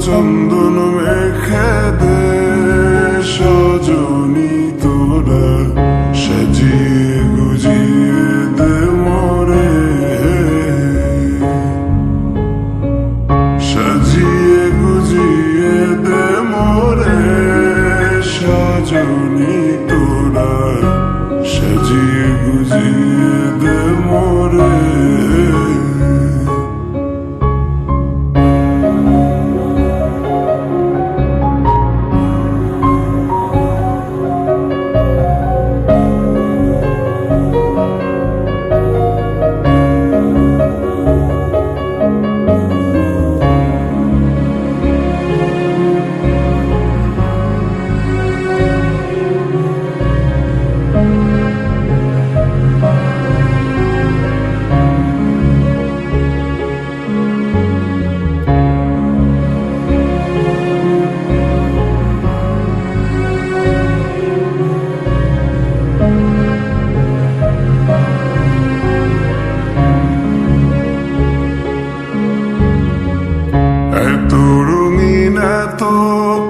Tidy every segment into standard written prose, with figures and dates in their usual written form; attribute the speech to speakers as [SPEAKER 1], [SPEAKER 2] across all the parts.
[SPEAKER 1] চন্দন মেখে দে সজনী তোরা সাজিয়ে গুজিয়ে দে মোরে সাজিয়ে গুজিয়ে দে মোরে সজনী তোরা সাজিয়ে গুজিয়ে দে মোরে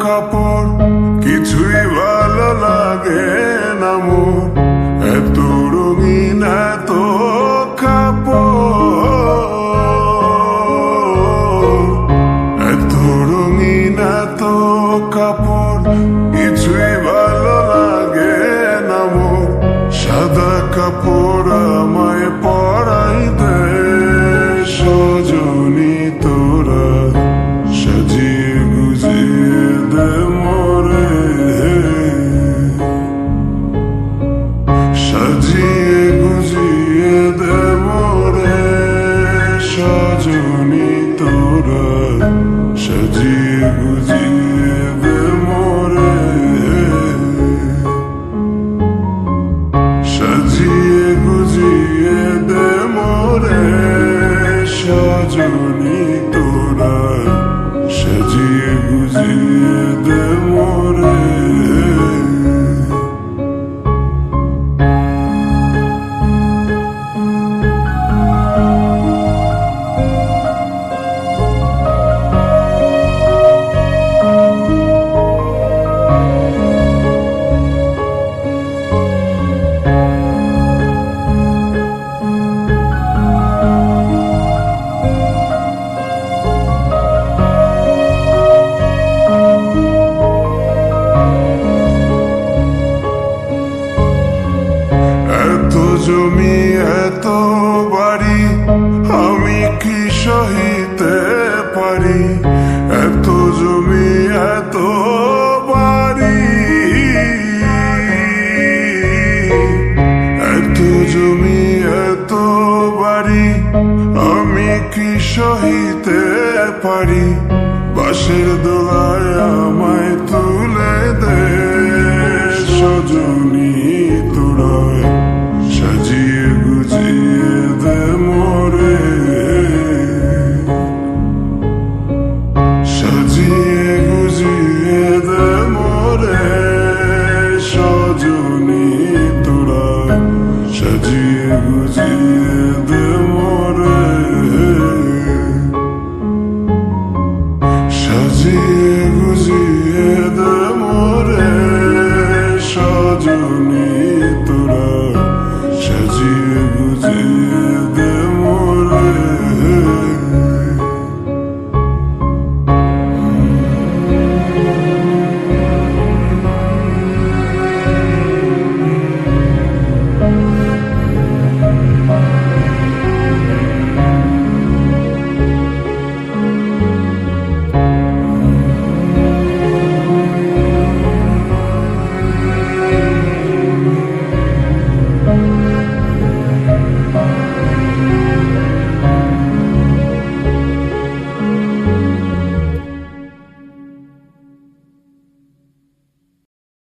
[SPEAKER 1] কাপড় কিছুই ভালো লাগে না মোর এত রঙিন এত কাপড় এত রঙিন এত কাপড় কিছুই ভালো লাগে না মোর সাদা কাপড় আমায় পরাই দে সজনী তোরা সাজিয়ে গুজিয়ে দে মোরে সাজিয়ে গুজিয়ে দে মোরে সজনী তোরা সাজিয়ে গুজিয়ে দে মোরে সাজিয়ে গুজিয়ে দে মোরে সজনী তোরা সাজিয়ে গুজিয়ে দে মোরে জমি এত বাড়ি আমি কি সহিতে পারি এত জমি এত বাড়ি এত জমি এত বাড়ি আমি কি সহিতে পারি বাঁশের দোলায়